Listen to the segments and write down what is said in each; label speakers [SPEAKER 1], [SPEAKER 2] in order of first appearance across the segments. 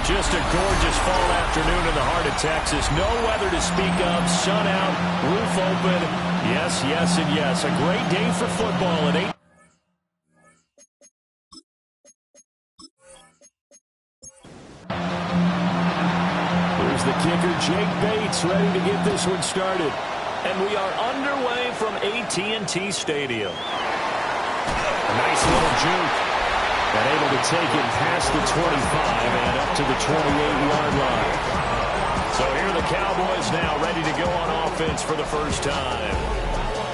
[SPEAKER 1] Just a gorgeous fall afternoon in the heart of Texas. No weather to speak of. Sun out, roof open. Yes, yes, and yes. A great day for football at 8. Here's the kicker, Jake Bates, ready to get this one started. And we are underway from AT&T Stadium. A nice little juke. And able to take it past the 25 and up to the 28-yard line. So here are the Cowboys now ready to go on offense for the first time.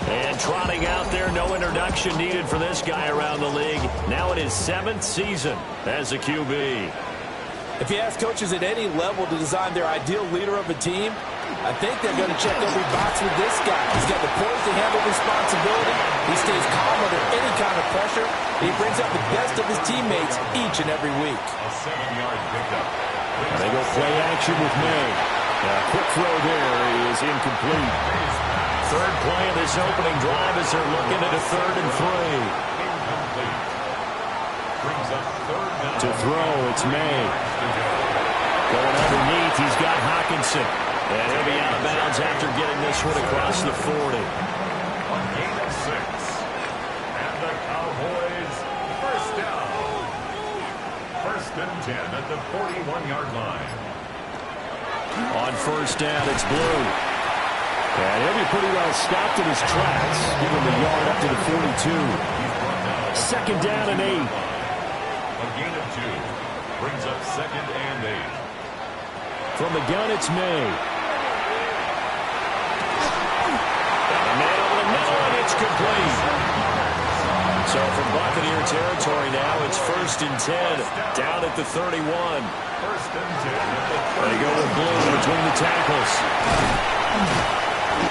[SPEAKER 1] And trotting out there, no introduction needed for this guy around the league. Now in his 7th season as a QB.
[SPEAKER 2] If you ask coaches at any level to design their ideal leader of a team, I think they're going to check every box with this guy. He's got the poise to handle responsibility. He stays calm under any kind of pressure. He brings out the best of his teammates each and every week.
[SPEAKER 3] A 7-yard pickup.
[SPEAKER 1] And they go play action with May. A quick throw there is incomplete. Third play of this opening drive as they're looking at a 3rd and 3.
[SPEAKER 3] Incomplete. Brings up 3rd down.
[SPEAKER 1] To throw, it's May. Going underneath, he's got Hawkinson. And he'll be out of bounds after getting this one across the 40.
[SPEAKER 3] A gain of 6. And the Cowboys, first down. 1st and 10 at the 41-yard line.
[SPEAKER 1] On first down, it's Blue. And he'll be pretty well stopped in his tracks. Give him a yard up to the 42. 2nd down and 8.
[SPEAKER 3] A gain of 2. Brings up 2nd and 8.
[SPEAKER 1] From the gun, it's May. It's complete. So from Buccaneer territory now, it's 1st and 10, down at the 31.
[SPEAKER 3] 1st and 10 at the 30.
[SPEAKER 1] They go with Blue between the tackles.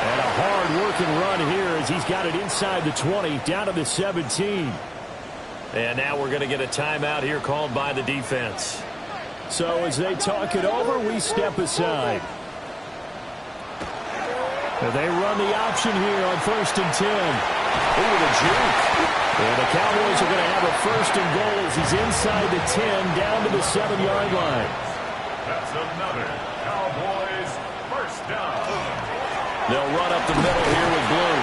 [SPEAKER 1] And a hard-working run here as he's got it inside the 20, down to the 17. And now we're going to get a timeout here called by the defense. So as they talk it over, we step aside. They run the option here on 1st and 10. Ooh, the juke. And the Cowboys are going to have a 1st and goal as he's inside the 10, down to the 7-yard line.
[SPEAKER 3] That's another Cowboys first down.
[SPEAKER 1] They'll run up the middle here with Blue.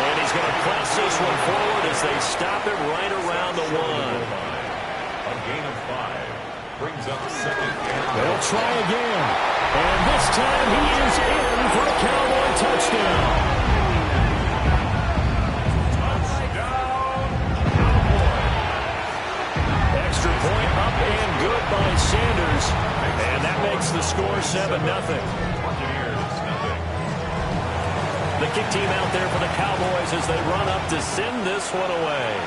[SPEAKER 1] And he's going to press this one forward as they stop it right around the 1.
[SPEAKER 3] A gain of 5. Brings up 2nd and 8.
[SPEAKER 1] They'll try again. And this time he is in for a Cowboy touchdown.
[SPEAKER 3] Touchdown, Cowboys.
[SPEAKER 1] Extra point up and good by Sanders. And that makes the score 7-0.
[SPEAKER 3] Buccaneers, nothing.
[SPEAKER 1] The kick team out there for the Cowboys as they run up to send this one away.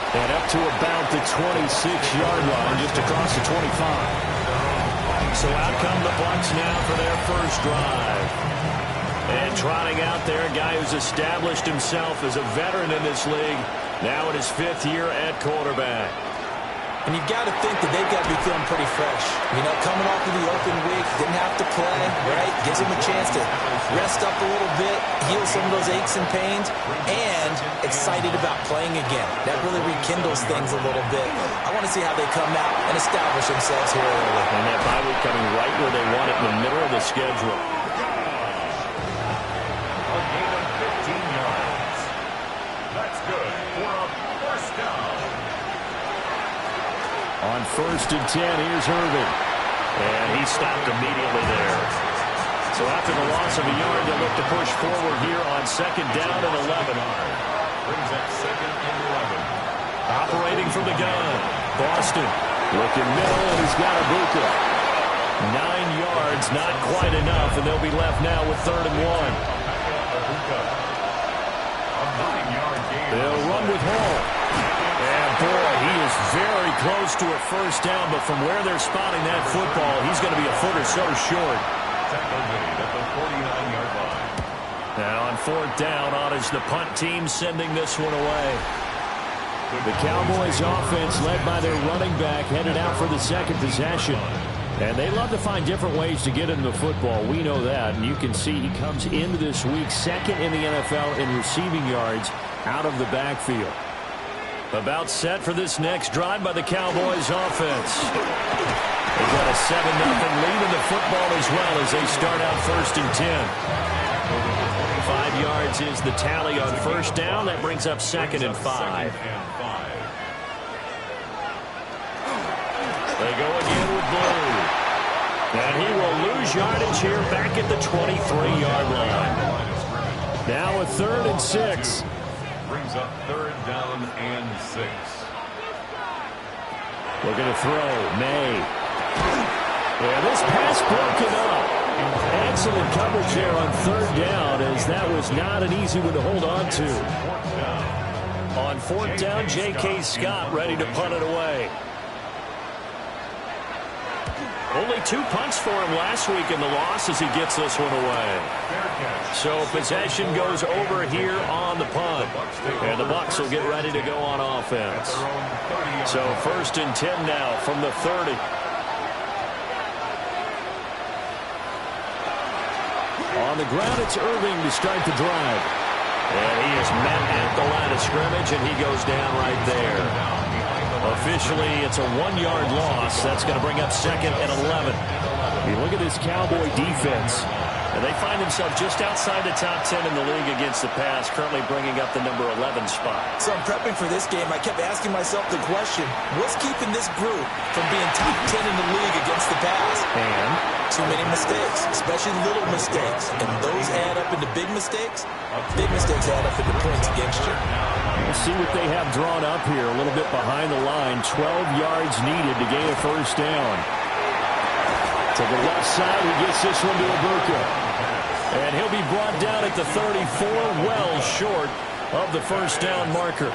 [SPEAKER 1] And up to about the 26-yard line, just across the 25. So out come the Bucs now for their first drive. And trotting out there, a guy who's established himself as a veteran in this league, now in his 5th year at quarterback.
[SPEAKER 2] And you've got to think that they've got to be feeling pretty fresh. You know, coming off of the open week, didn't have to play, right? Gives them a chance to rest up a little bit, heal some of those aches and pains, and excited about playing again. That really rekindles things a little bit. I want to see how they come out and establish themselves here early.
[SPEAKER 1] And that bye week coming right where they want it, in the middle of the schedule.
[SPEAKER 3] A gain of 15 yards. That's good for a first down.
[SPEAKER 1] On 1st and 10, here's Irvin. And he stopped immediately there. So after the loss of a yard, they'll look to push forward here on 2nd down and 11.
[SPEAKER 3] Brings up 2nd and 11.
[SPEAKER 1] Operating from the gun. Boston looking middle, and he's got Ibuka. 9 yards, not quite enough, and they'll be left now with 3rd and 1.
[SPEAKER 3] A 9-yard gain.
[SPEAKER 1] They'll run with Hall. And boy, he is very close to a first down, but from where they're spotting that football, he's going to be a foot or so short.
[SPEAKER 3] Tackle made at the 49-yard line.
[SPEAKER 1] Now on fourth down, on is the punt team sending this one away. The Cowboys offense, led by their running back, headed out for the second possession. And they love to find different ways to get into the football. We know that. And you can see he comes into this week second in the NFL in receiving yards out of the backfield. About set for this next drive by the Cowboys offense. They've got a 7-0 lead in the football as well as they start out first and 10. 5 yards is the tally on first down. That brings up second and 5. They go again with Blue. And he will lose yardage here back at the 23-yard line. Now a 3rd and 6.
[SPEAKER 3] Brings up 3rd down and 6.
[SPEAKER 1] Looking to throw. May. Yeah, this pass broken up. Excellent coverage there on 3rd down, as that was not an easy one to hold on to. On 4th down, J.K. Scott ready to punt it away. Only 2 punts for him last week in the loss as he gets this one away. So possession goes over here on the punt. And the Bucs will get ready to go on offense. So 1st and 10 now from the 30. On the ground, it's Irving to start the drive. And he is met at the line of scrimmage, and he goes down right there. Officially, it's a 1-yard loss. That's going to bring up 2nd and 11. You look at this Cowboy defense, and they find themselves just outside the top 10 in the league against the pass, currently bringing up the number 11 spot.
[SPEAKER 2] So I'm prepping for this game. I kept asking myself the question, what's keeping this group from being top 10 in the league against the pass?
[SPEAKER 1] And
[SPEAKER 2] too many mistakes, especially little mistakes. And those add up into big mistakes. Big mistakes add up into points against you.
[SPEAKER 1] We'll see what they have drawn up here, a little bit behind the line. 12 yards needed to gain a first down. To the left side, he gets this one to Ibuka. And he'll be brought down at the 34, well short of the first down marker.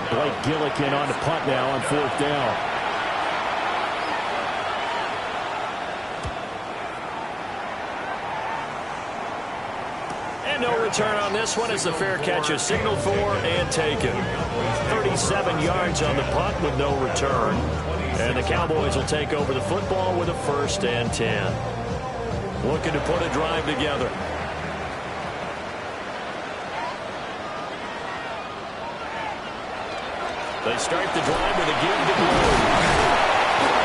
[SPEAKER 1] Blake Gillikin on the punt now on 4th down. And no return on this one as the fair catch is signaled for and taken. 37 yards on the punt with no return. And the Cowboys will take over the football with a 1st and 10. Looking to put a drive together. They start the drive with a give to Blue.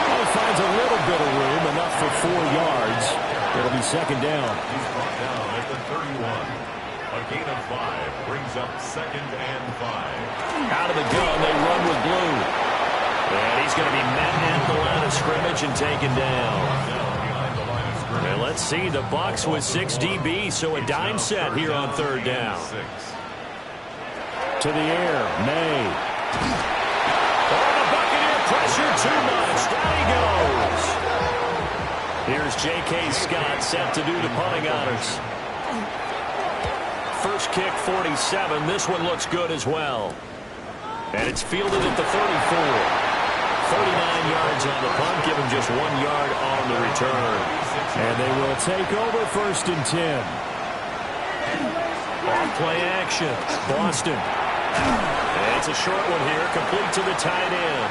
[SPEAKER 1] Oh, finds a little bit of room, enough for 4 yards. It'll be 2nd down.
[SPEAKER 3] He's brought down at the 31. A gain of 5 brings up 2nd and 5.
[SPEAKER 1] Out of the gun, they run with Blue. And he's going to be met at the line of scrimmage and taken down. And let's see, the Bucs with 6 DB, so a dime set here on 3rd down. To the air, May. Oh, the Buccaneer pressure too much. Down he goes. Here's J.K. Scott set to do the punting honors. First kick, 47. This one looks good as well. And it's fielded at the 34. 39 yards on the punt, give him just 1 yard on the return. And they will take over 1st and 10. Off play action. Boston. And it's a short one here, complete to the tight end.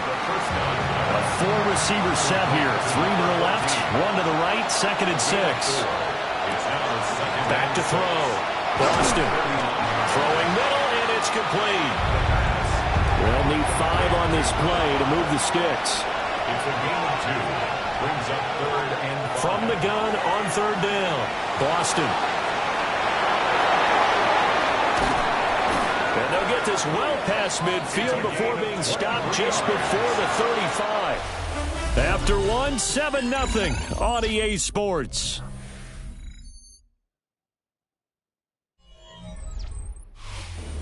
[SPEAKER 1] A 4-receiver set here. 3 to the left, 1 to the right, 2nd and 6. Back to throw. Boston. Throwing middle, and it's complete. They'll need 5 on this play to move the sticks.
[SPEAKER 3] It's a gain of 2. Brings up 3rd and 5.
[SPEAKER 1] From the gun on 3rd down. Boston. And they'll get this well past midfield before being stopped just before the 35. After 1, 7-0 on EA Sports.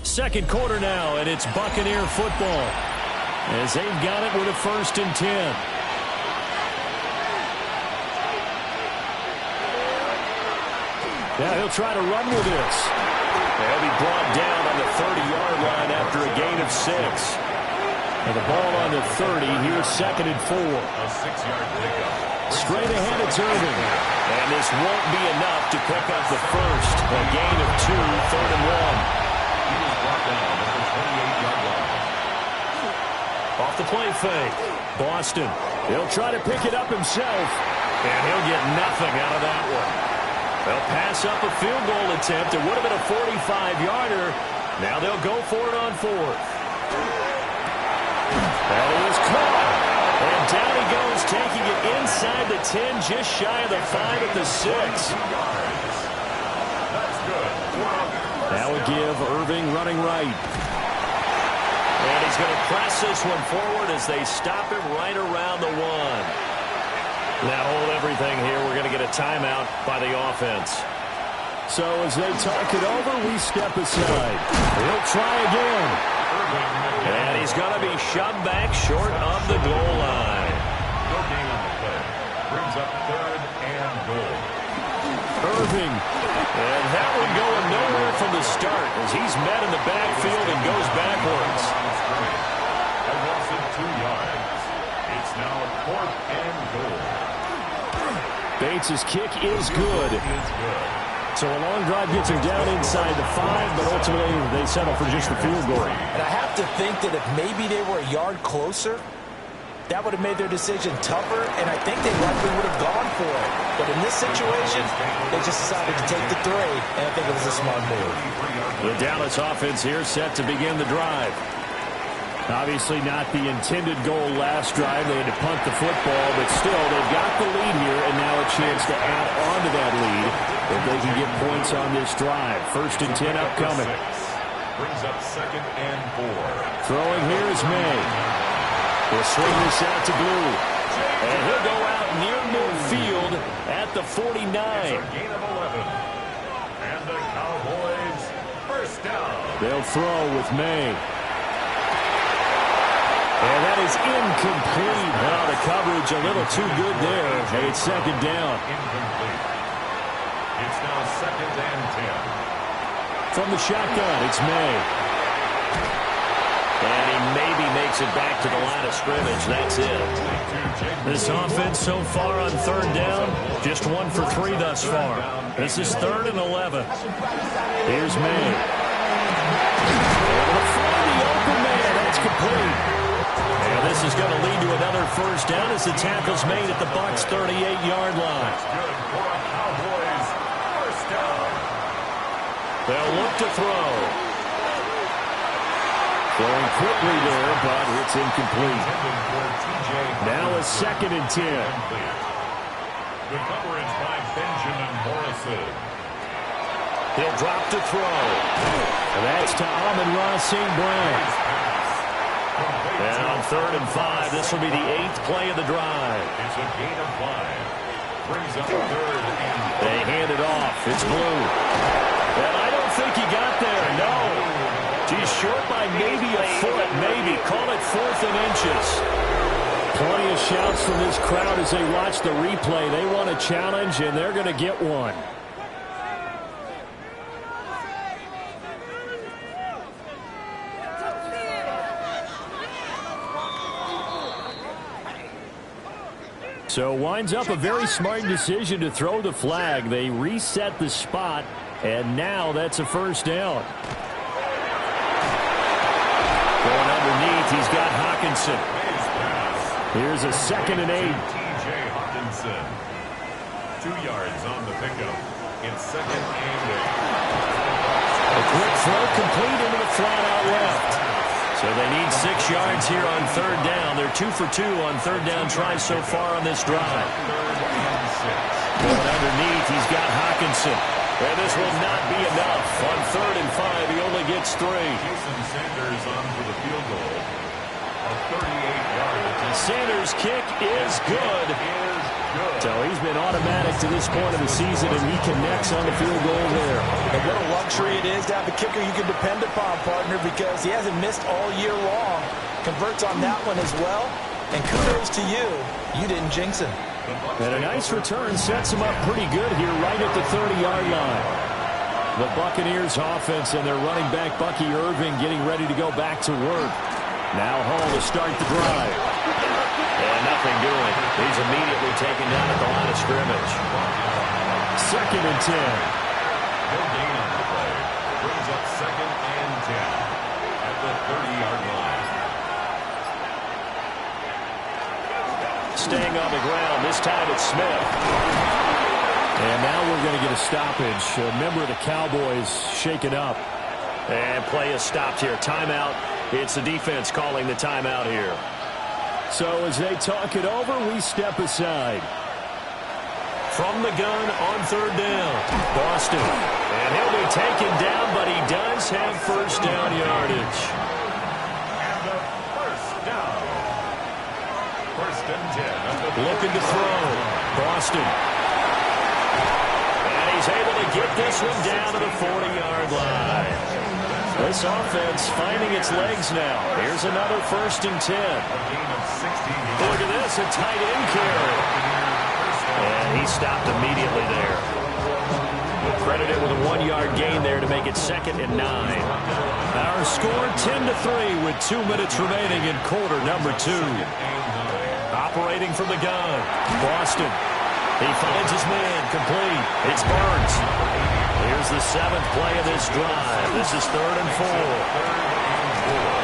[SPEAKER 1] Second quarter now, and it's Buccaneer football as they've got it with a 1st and 10. Now he'll try to run with this. He'll be brought down on the 30-yard line after a gain of 6. And the ball on the 30, here's 2nd and 4.
[SPEAKER 3] A 6-yard pickup.
[SPEAKER 1] Straight ahead, it's Irving. And this won't be enough to pick up the first. A gain of 2, 3rd and 1.
[SPEAKER 3] He was brought down at the 28-yard line.
[SPEAKER 1] Off the play fake. Boston. He'll try to pick it up himself. And he'll get nothing out of that one. They'll pass up a field goal attempt. It would have been a 45-yarder. Now they'll go for it on 4th. That is caught. And down he goes, taking it inside the 10, just shy of the 5 at the 6.
[SPEAKER 3] That's good.
[SPEAKER 1] Now we give Irving running right. And he's going to press this one forward as they stop him right around the 1. Now hold everything here. We're going to get a timeout by the offense. So as they talk it over, we step aside. He'll try again. And he's going to be shoved back short of the goal line.
[SPEAKER 3] No gain on the play. Brings up 3rd and goal.
[SPEAKER 1] Irving. And that one going nowhere from the start as he's met in the backfield and goes backwards.
[SPEAKER 3] A loss of 2 yards. It's now 4th and goal.
[SPEAKER 1] Bates' kick is good. So a long drive gets him down inside the 5, but ultimately they settle for just the field goal.
[SPEAKER 2] And I have to think that if maybe they were a yard closer, that would have made their decision tougher, and I think they likely would have gone for it. But in this situation, they just decided to take the 3, and I think it was a smart move.
[SPEAKER 1] The Dallas offense here set to begin the drive. Obviously not the intended goal last drive. They had to punt the football, but still, they've got the lead here, and now a chance to add on to that lead if they can get points on this drive. 1st and 10 upcoming.
[SPEAKER 3] Brings up 2nd and 4.
[SPEAKER 1] Throwing here is May. He'll swing this out to Blue. And he'll go out near midfield at the 49.
[SPEAKER 3] It's a gain of 11. And the Cowboys first down.
[SPEAKER 1] They'll throw with May. And that is incomplete. Well, the coverage a little too good there. And it's 2nd down.
[SPEAKER 3] Incomplete. It's now 2nd and 10.
[SPEAKER 1] From the shotgun, it's May. And he maybe makes it back to the line of scrimmage. That's it. This offense so far on 3rd down, just 1 for 3 thus far. This is 3rd and 11. Here's May. Able to find the open man. That's complete. And this is going to lead to another first down as the tackle's made at the Bucs' 38-yard line.
[SPEAKER 3] Good for a Cowboys first down.
[SPEAKER 1] They'll look to throw. Throwing quickly there, but it's incomplete. Now a 2nd and 10.
[SPEAKER 3] Good coverage by Benjamin Morrison.
[SPEAKER 1] He'll drop to throw. And that's to Amon-Ra St. Brown. And on 3rd and 5, this will be the 8th play of the drive.
[SPEAKER 3] It's a gain of 5. Brings up 3rd and 5.
[SPEAKER 1] They hand it off. It's Blue. And I don't think he got there. No. He's short by maybe a foot. Maybe. Call it 4th and inches. Plenty of shouts from this crowd as they watch the replay. They want a challenge, and they're going to get one. So winds up a very smart decision to throw the flag. They reset the spot, and now that's a first down. Going underneath, he's got Hawkinson. Here's a 2nd and 8.
[SPEAKER 3] T.J. Hawkinson. 2 yards on the pickup. It's 2nd and 8.
[SPEAKER 1] A quick throw complete into the flat out left. So they need 6 yards here on 3rd down. They're 2 for 2 on 3rd down tries so far on this drive.
[SPEAKER 3] 3rd and 6.
[SPEAKER 1] Going underneath, he's got Hawkinson. And this will not be enough. On 3rd and 5, he only gets 3.
[SPEAKER 3] Jason Sanders on for the field goal. A 38-yard attempt.
[SPEAKER 1] Sanders' kick is good. So he's been automatic to this point of the season, and he connects on the field goal there.
[SPEAKER 2] And what a luxury it is to have a kicker you can depend upon, partner, because he hasn't missed all year long. Converts on that one as well. And kudos to you. You didn't jinx him.
[SPEAKER 1] And a nice return sets him up pretty good here right at the 30-yard line. The Buccaneers offense and their running back, Bucky Irving, getting ready to go back to work. Now Hall to start the drive. And nothing doing. He's immediately taken down at the line of scrimmage.
[SPEAKER 4] 2nd and 10.
[SPEAKER 3] No gain on the play. Brings up 2nd and 10 at the 30-yard line.
[SPEAKER 1] Staying on the ground. This time it's Smith.
[SPEAKER 4] And now we're going to get a stoppage. A member of the Cowboys shaken up.
[SPEAKER 1] And play is stopped here. Timeout. It's the defense calling the timeout here.
[SPEAKER 4] So as they talk it over, we step aside.
[SPEAKER 1] From the gun on 3rd down. Boston. And he'll be taken down, but he does have first down yardage.
[SPEAKER 3] And the first down. 1st and 10.
[SPEAKER 1] Looking to throw. Boston. And he's able to get this one down to the 40-yard line. This offense finding its legs now. Here's another 1st and 10. Look at this, a tight end carry. And he stopped immediately there. Credited with a 1-yard gain there to make it 2nd and 9.
[SPEAKER 4] Our score 10-3 with 2 minutes remaining in quarter number 2.
[SPEAKER 1] Operating from the gun. Boston. He finds his man. Complete. It's Burns. Here's the 7th play of this drive. This is 3rd and 4.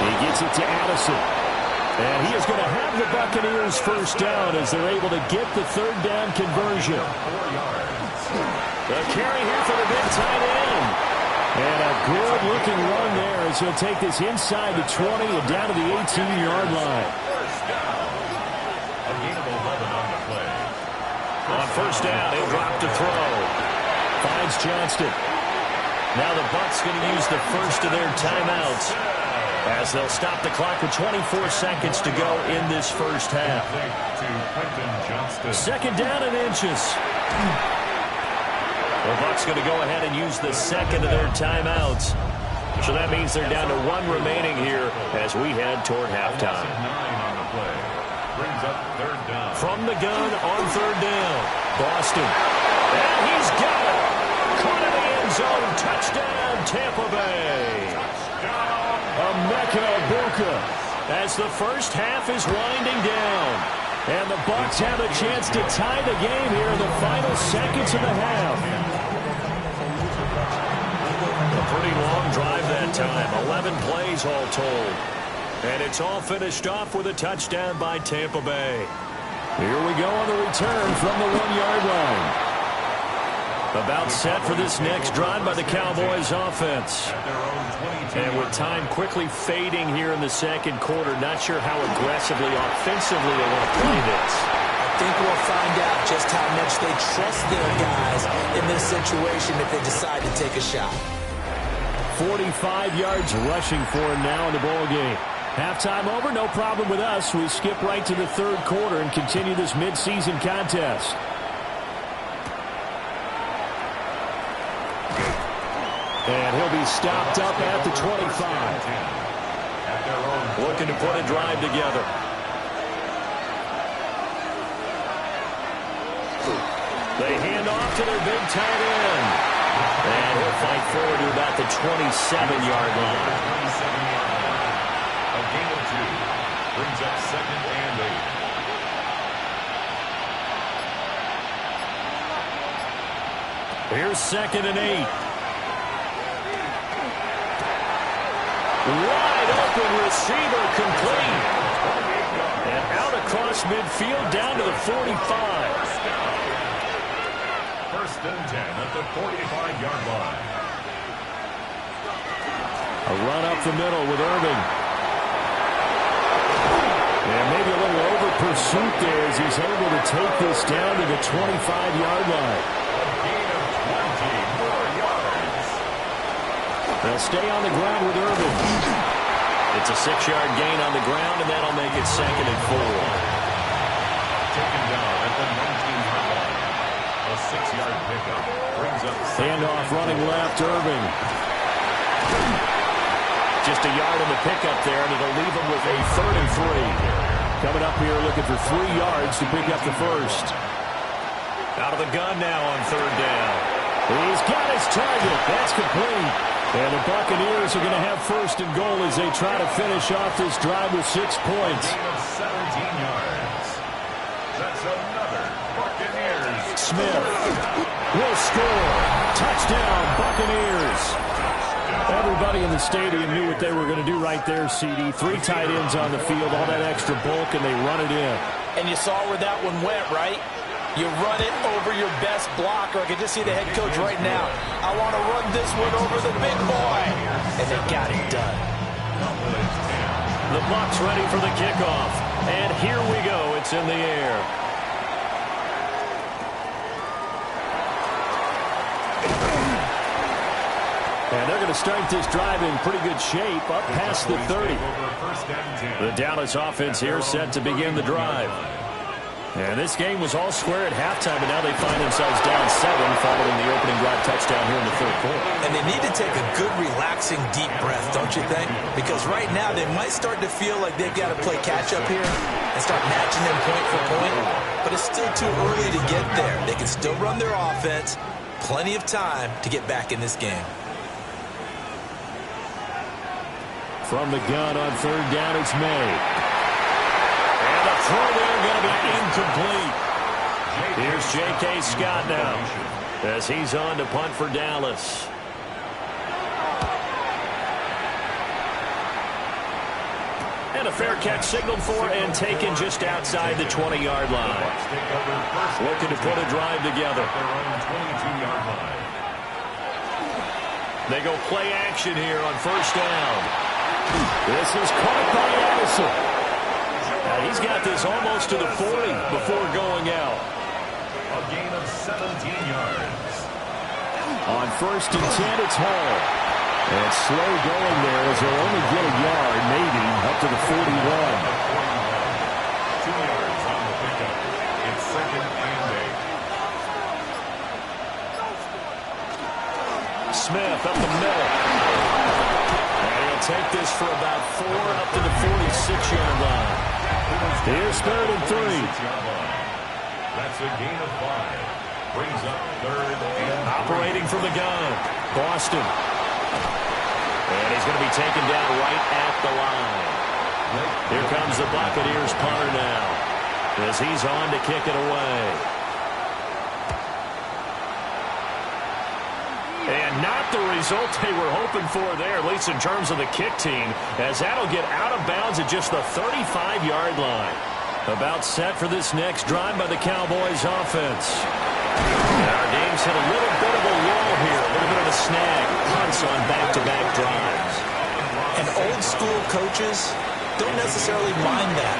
[SPEAKER 4] He gets it to Addison. And he is going to have the Buccaneers first down as they're able to get the 3rd down conversion.
[SPEAKER 1] The carry here for the big tight end.
[SPEAKER 4] And a good-looking run there as he'll take this inside the 20 and down to the 18-yard line.
[SPEAKER 3] A gain of 11 on the play.
[SPEAKER 1] On first down, he'll drop to throw.
[SPEAKER 4] Finds Johnston.
[SPEAKER 1] Now the Bucs going to use the first of their timeouts as they'll stop the clock with 24 seconds to go in this first half.
[SPEAKER 4] 2nd down and inches.
[SPEAKER 1] The Bucs going to go ahead and use the second of their timeouts. So that means they're down to 1 remaining here as we head toward halftime.
[SPEAKER 3] 9 on the play. Brings up 3rd down.
[SPEAKER 1] From the gun on 3rd down. Boston. And he's got it. Caught in the end zone. Touchdown, Tampa Bay.
[SPEAKER 4] mcfl as the first half is winding down. And the Bucs have a chance to tie the game here in the final seconds of the half.
[SPEAKER 1] A pretty long drive that time. 11 plays all told. And it's all finished off with a touchdown by Tampa Bay.
[SPEAKER 4] Here we go on the return from the 1-yard line.
[SPEAKER 1] About set for this next drive by the Cowboys offense. And with time quickly fading here in the second quarter, not sure how aggressively, offensively they want to play this.
[SPEAKER 2] I think we'll find out just how much they trust their guys in this situation if they decide to take a shot.
[SPEAKER 4] 45 yards rushing for him now in the ball game. Halftime over, no problem with us. We skip right to the 3rd quarter and continue this midseason contest. And he'll be stopped up at the 25.
[SPEAKER 1] Looking to put a drive together. They hand off to their big tight end. And he'll fight forward to about the 27-yard line.
[SPEAKER 3] A gain of 2. Brings up 2nd and 8.
[SPEAKER 4] Here's 2nd and 8. Wide open receiver complete. And out across midfield down to the 45.
[SPEAKER 3] 1st and 10 at the 45-yard line.
[SPEAKER 4] A run up the middle with Irving. And maybe a little over pursuit there as he's able to take this down to the 25-yard line.
[SPEAKER 3] A gain of 20 more yards.
[SPEAKER 4] They'll stay on the ground with Irving.
[SPEAKER 1] It's a 6-yard gain on the ground, and that'll make it 2nd and 4.
[SPEAKER 3] Taken down at the 19-yard line. A 6-yard pickup brings up.
[SPEAKER 4] Handoff running left, Irving.
[SPEAKER 1] Just a yard on the pickup there, and it'll leave him with a 3rd and 3.
[SPEAKER 4] Coming up here looking for 3 yards to pick up the first.
[SPEAKER 1] Out of the gun now on 3rd down.
[SPEAKER 4] He's got his target. That's complete. And the Buccaneers are going to have 1st and goal as they try to finish off this drive with 6 points.
[SPEAKER 3] Gain of 17 yards. another Buccaneers.
[SPEAKER 4] Smith will score. Touchdown, Buccaneers. Everybody in the stadium knew what they were going to do right there, CD. 3 tight ends on the field, all that extra bulk, and they run it in.
[SPEAKER 2] And you saw where that one went, right? You run it over your best blocker. I can just see the head coach right now. I want to run this one over the big boy. And they got it done.
[SPEAKER 1] The Bucs ready for the kickoff. And here we go. It's in the air. And they're going to start this drive in pretty good shape, up past the 30. The Dallas offense here set to begin the drive. And this game was all square at halftime, but now they find themselves down 7 following the opening drive touchdown here in the third quarter.
[SPEAKER 2] And they need to take a good, relaxing, deep breath, don't you think? Because right now they might start to feel like they've got to play catch-up here and start matching them point for point. But it's still too early to get there. They can still run their offense. Plenty of time to get back in this game.
[SPEAKER 4] From the gun on third down, it's May.
[SPEAKER 1] And the throw there going to be incomplete. Here's J.K. Scott now as he's on to punt for Dallas. And a fair catch signaled for and taken just outside the 20-yard line. Looking to put a drive together. They go play action here on first down. This is caught by Addison. Now he's got this almost to the 40 before going out.
[SPEAKER 3] A gain of 17 yards.
[SPEAKER 4] On first and 10, it's Hall. And slow going there as they'll only get a yard, maybe, up to the 41.
[SPEAKER 3] 2 yards on the pickup. It's second and 8.
[SPEAKER 1] Smith up the middle. And he'll take this for about 4 up to the 46-yard line.
[SPEAKER 4] Here's third and 3.
[SPEAKER 3] That's a gain of 5. Brings up third and 3.
[SPEAKER 1] Operating from the gun, Boston. And he's going to be taken down right at the line. Here comes the Buccaneers punter now as he's on to kick it away. And not the result they were hoping for there, at least in terms of the kick team, as that'll get out of bounds at just the 35-yard line. About set for this next drive by the Cowboys offense. And our game's hit a little bit of a lull here, a little bit of a snag. Punts on back-to-back drives.
[SPEAKER 2] And old-school coaches don't necessarily mind that.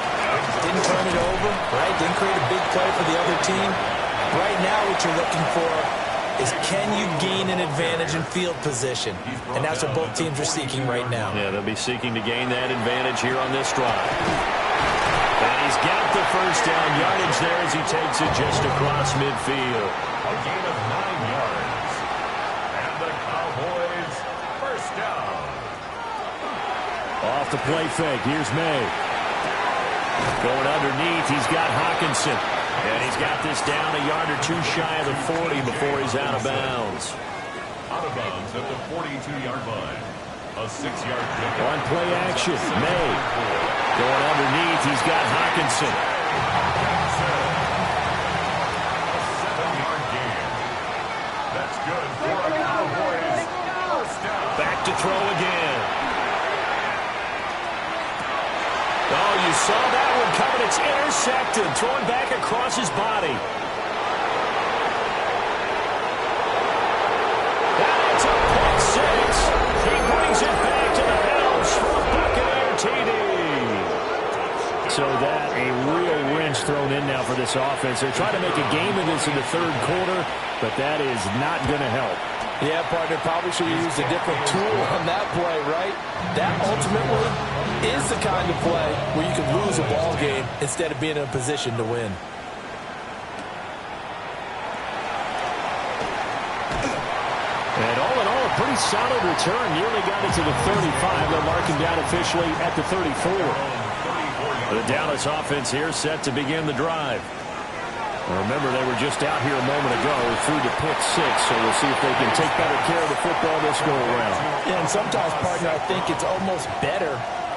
[SPEAKER 2] Didn't turn it over, right? Didn't create a big play for the other team. Right now what you're looking for is can you gain an advantage in field position? And that's what both teams are seeking right now.
[SPEAKER 1] Yeah, they'll be seeking to gain that advantage here on this drive. And he's got the first down yardage there as he takes it just across midfield.
[SPEAKER 3] A gain of 9 yards. And the Cowboys first down.
[SPEAKER 4] Off the play fake, here's May.
[SPEAKER 1] Going underneath, he's got Hawkinson. And he's got this down a yard or 2 shy of the 40 before he's out of bounds.
[SPEAKER 3] Out of bounds at the 42-yard line. A 6-yard pickup.
[SPEAKER 4] On play action, May.
[SPEAKER 1] Going underneath, he's got Hawkinson.
[SPEAKER 3] A 7-yard gain. That's good for a Cowboys first down.
[SPEAKER 1] Back to throw again. Oh, you saw that one coming. It's intercepted. Thrown back across his body. And it's a pick 6. He brings it back to the house for a Buccaneer TD.
[SPEAKER 4] So that a real wrench thrown in now for this offense. They're trying to make a game of this in the third quarter, but that is not going to help.
[SPEAKER 2] Yeah, partner, probably should have used a different tool on that play, right? That ultimately is the kind of play where you can lose a ball game instead of being in a position to win.
[SPEAKER 4] And all in all, a pretty solid return. Nearly got it to the 35. They'll mark him down officially at the 34.
[SPEAKER 1] The Dallas offense here set to begin the drive.
[SPEAKER 4] Remember, they were just out here a moment ago through the pick 6, so we'll see if they can take better care of the football this go around.
[SPEAKER 2] Yeah, and sometimes, partner, I think it's almost better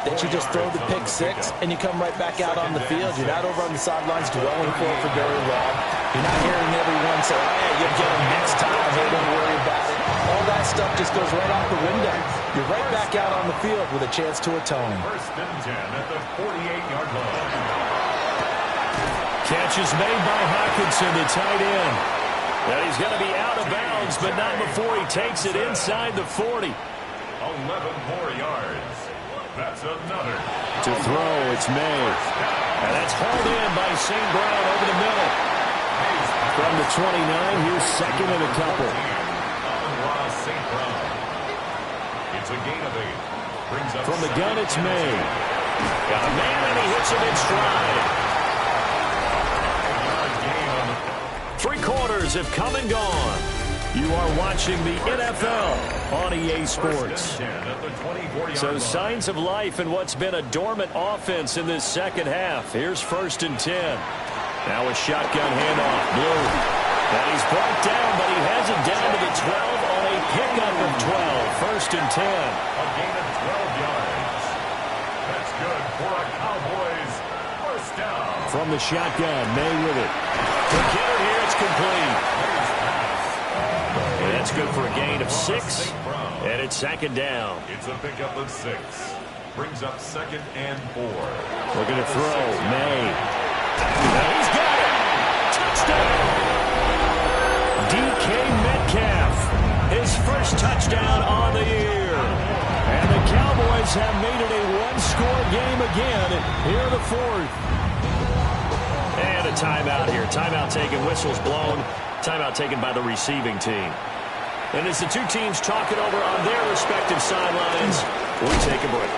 [SPEAKER 2] that you just throw the pick six and you come right back out on the field. You're not over on the sidelines dwelling for it for very long. You're not hearing everyone say, oh, yeah, you'll get them next time. Hey, don't worry about it. All that stuff just goes right out the window. You're right back out on the field with a chance to atone.
[SPEAKER 3] First and 10 at the 48-yard line.
[SPEAKER 4] Catch is made by Hawkinson, the tight end. And he's going to be out of bounds, but not before he takes it inside the 40.
[SPEAKER 3] 11 more yards. That's another.
[SPEAKER 4] To throw, it's May. And that's hauled in by St. Brown over the middle. From the 29, here's second and a couple.
[SPEAKER 3] St. Brown. It's a gain of 8. Brings up
[SPEAKER 4] from the gun, it's May. Got a man, and he hits him in stride. 3 quarters have come and gone. You are watching the NFL on EA Sports. So signs of life in what's been a dormant offense in this second half. Here's first and 10. Now a shotgun handoff. Blue. And he's brought down, but he has it down to the 12 on a pickup of 12. First and 10.
[SPEAKER 3] A gain of 12 yards. That's good for a Cowboys first down.
[SPEAKER 4] From the shotgun, May with it. To get it here, it's complete. And that's good for a gain of 6. And it's second down.
[SPEAKER 3] It's a pickup of 6. Brings up second and 4.
[SPEAKER 4] Looking to throw, May. Now he's got it. Touchdown. DK Metcalf, his first touchdown on the year. And the Cowboys have made it a one-score game again here in the 4th. And a timeout here. Timeout taken, whistles blown. Timeout taken by the receiving team. And as the two teams talk it over on their respective sidelines, we take a break.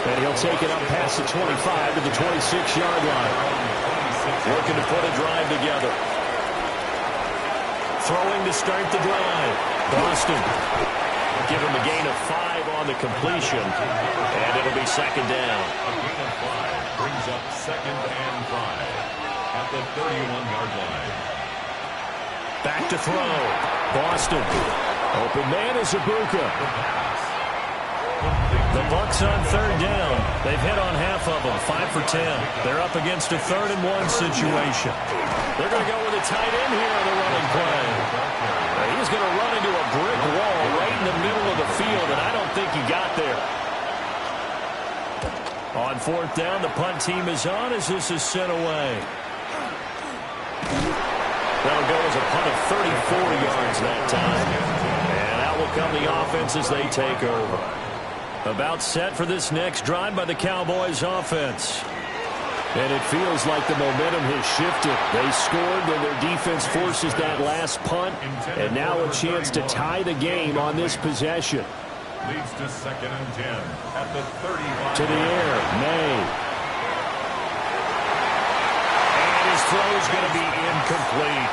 [SPEAKER 4] And he'll take it up past the 25 to the 26-yard line. Looking to put a drive together. Throwing to start the drive. Boston. Give him a gain of 5 on the completion. And it'll be second down.
[SPEAKER 3] A gain of 5 brings up second and 5 at the 31-yard line.
[SPEAKER 4] Back to throw. Boston. Open man is Ibuka. The Bucs on third down. They've hit on half of them, 5 for 10. They're up against a 3rd and 1 situation. They're going to go with a tight end here on the running play. He's going to run into a brick wall right in the middle of the field, and I don't think he got there. On 4th down, the punt team is on as this is sent away. That'll go as a punt of 34 yards that time. And out will come the offense as they take over. About set for this next drive by the Cowboys offense. And it feels like the momentum has shifted. They scored, then their defense forces that last punt. And now a chance to tie the game on this possession.
[SPEAKER 3] Leads to second and 10 at the 35.
[SPEAKER 4] To the air, May. And his throw's going to be incomplete.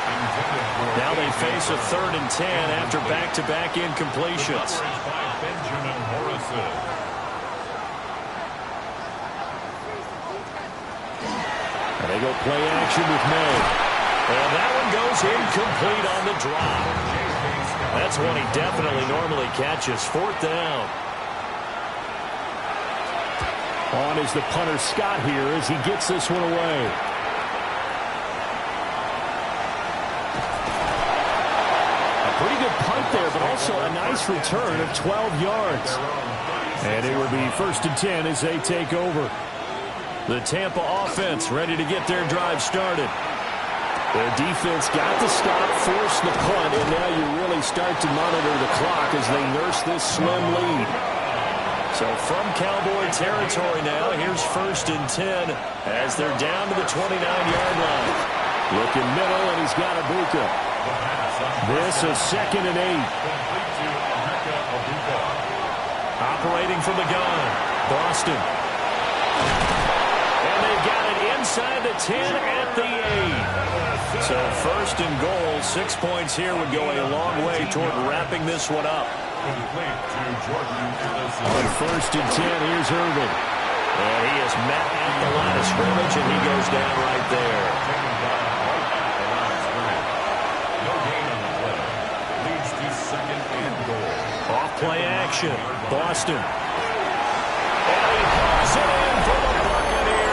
[SPEAKER 4] Now they face a 3rd and 10 after back-to-back incompletions.
[SPEAKER 3] Benjamin Morrison.
[SPEAKER 4] And they go play action with May. And that one goes incomplete on the drop. That's one he definitely normally catches. 4th down. On is the punter Scott here as he gets this one away. Pretty good punt there, but also a nice return of 12 yards. And it will be 1st and 10 as they take over. The Tampa offense ready to get their drive started. Their defense got the stop, forced the punt, and now you really start to monitor the clock as they nurse this slim lead. So from Cowboy territory now, here's 1st and 10 as they're down to the 29-yard line. Looking middle, and he's got Ibuka. This is 2nd and 8. Operating from the gun. Boston. And they've got it inside the 10 at the 8. So 1st and goal, 6 points here would go a long way toward wrapping this one up. On 1st and 10, here's Irvin. And he is met at the line of scrimmage, and he goes down right there. Off play action. Boston.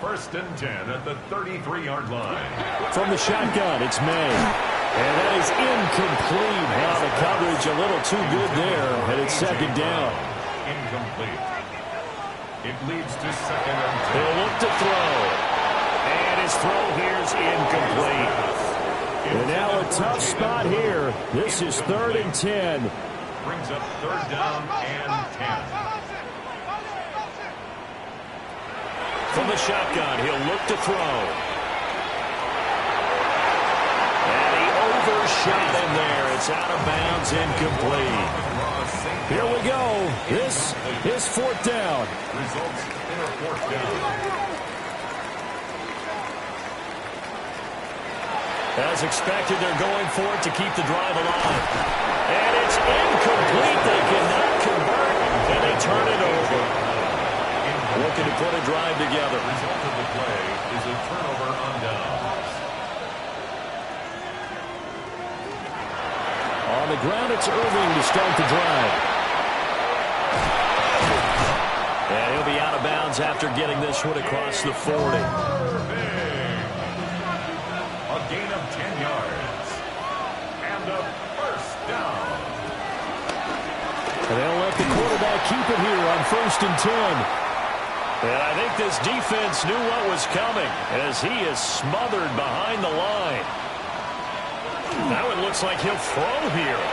[SPEAKER 3] First and 10 at the 33-yard line.
[SPEAKER 4] From the shotgun, it's May. And that is incomplete. Now the coverage a little too good there, and it's second down.
[SPEAKER 3] Incomplete. It leads to second and 10.
[SPEAKER 4] He'll look to throw. And his throw here's incomplete. And now a tough spot here. This is 3rd and 10.
[SPEAKER 3] Brings up 3rd down and 10.
[SPEAKER 4] From the shotgun, he'll look to throw. And he overshot him there. It's out of bounds, incomplete. Here we go. This is 4th down.
[SPEAKER 3] Results in a 4th down.
[SPEAKER 4] As expected, they're going for it to keep the drive alive. And it's incomplete. They cannot convert, and they turn it over. Looking to put a drive together.
[SPEAKER 3] The result of the play is a turnover on downs.
[SPEAKER 4] On the ground, it's Irving to start the drive. And he'll be out of bounds after getting this one across the 40.
[SPEAKER 3] A gain of 10 yards. And a first down.
[SPEAKER 4] And they'll let the quarterback keep it here on 1st and 10. And I think this defense knew what was coming as he is smothered behind the line. Now it looks like he'll throw here.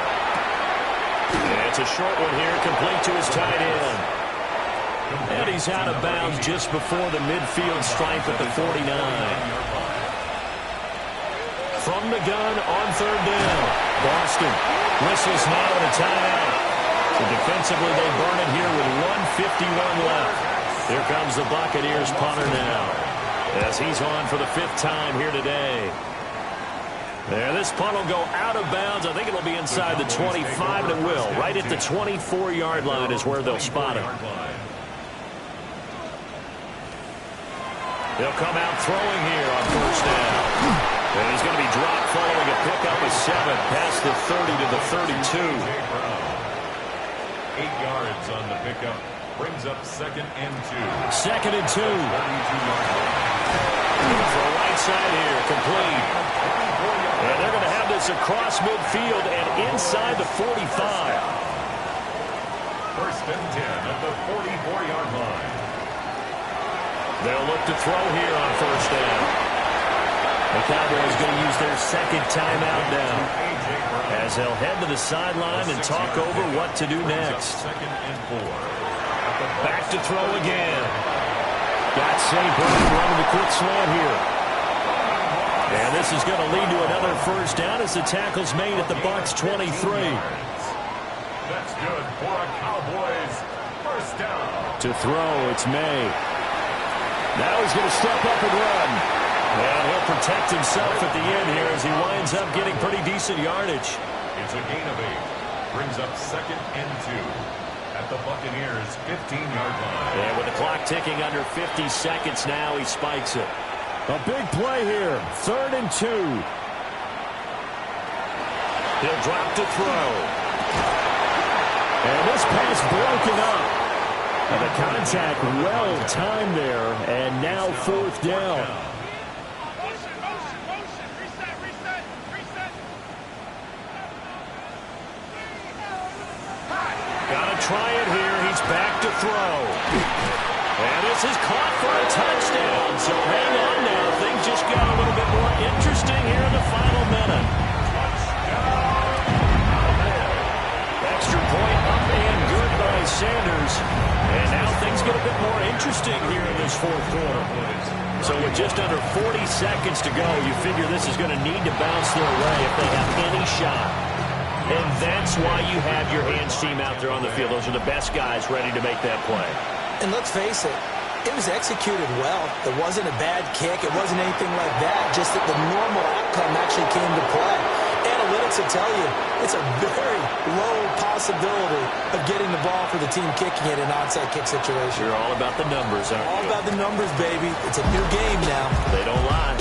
[SPEAKER 4] And it's a short one here, complete to his tight end. And he's out of bounds just before the midfield stripe at the 49. From the gun on 3rd down. Boston whistles now at a timeout. So defensively, they burn it here with 1:51 left. Here comes the Buccaneers punter now as he's on for the 5th time here today. There, this punt will go out of bounds. I think it'll be inside the 25, and it will. Right at the 24-yard line is where they'll spot him. They'll come out throwing here on 1st down. And he's going to be dropped following a pickup of 7 past the 30 to the 32.
[SPEAKER 3] 8 yards on the pickup. Brings up 2nd and 2.
[SPEAKER 4] 2nd and 2. For the right side here, complete. And they're going to have this across midfield and inside the 45.
[SPEAKER 3] 1st and 10 at the 44-yard line.
[SPEAKER 4] They'll look to throw here on 1st down. The Cowboys going to use their 2nd timeout now as they'll head to the sideline and talk over what to do next.
[SPEAKER 3] 2nd and 4.
[SPEAKER 4] Back to throw again. Got St. Brown running the quick slant here. And this is going to lead to another 1st down as the tackle's made at the Bucs 23.
[SPEAKER 3] That's good for a Cowboys 1st down.
[SPEAKER 4] To throw, it's May. Now he's going to step up and run. And he'll protect himself at the end here as he winds up getting pretty decent yardage.
[SPEAKER 3] It's a gain of 8. Brings up 2nd and 2. At the Buccaneers 15-yard line.
[SPEAKER 4] And with the clock ticking under 50 seconds now, he spikes it. A big play here. 3rd and 2. He'll drop to throw. And this pass broken up. And the contact well timed there. And now 4th down. Try it here. He's back to throw. And this is caught for a touchdown. So hang on now. Things just got a little bit more interesting here in the final minute. Extra point up and good by Sanders. And now things get a bit more interesting here in this 4th quarter. So with just under 40 seconds to go, you figure this is going to need to bounce their way if they have any shot. And that's why you have your hands team out there on the field. Those are the best guys ready to make that play.
[SPEAKER 2] And let's face it, it was executed well. It wasn't a bad kick. It wasn't anything like that. Just that the normal outcome actually came to play. Analytics will tell you it's a very low possibility of getting the ball for the team kicking it in an onside kick situation.
[SPEAKER 4] You're all about the numbers, aren't you?
[SPEAKER 2] All about the numbers, baby. It's a new game now.
[SPEAKER 4] They don't lie.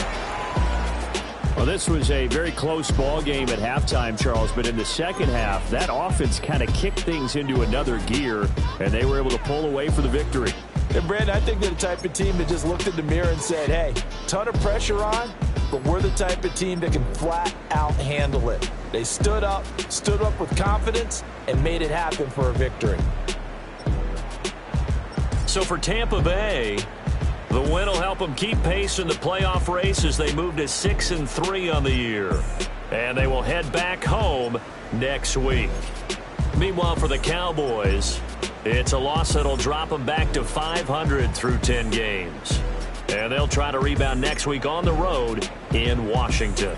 [SPEAKER 4] Well, this was a very close ball game at halftime, Charles, but in the second half, that offense kind of kicked things into another gear, and they were able to pull away for the victory.
[SPEAKER 2] And, Brandon, I think they're the type of team that just looked in the mirror and said, hey, ton of pressure on, but we're the type of team that can flat out handle it. They stood up with confidence, and made it happen for a victory.
[SPEAKER 1] So for Tampa Bay, the win will help them keep pace in the playoff race as they move to 6-3 on the year. And they will head back home next week. Meanwhile, for the Cowboys, it's a loss that'll drop them back to 500 through 10 games. And they'll try to rebound next week on the road in Washington.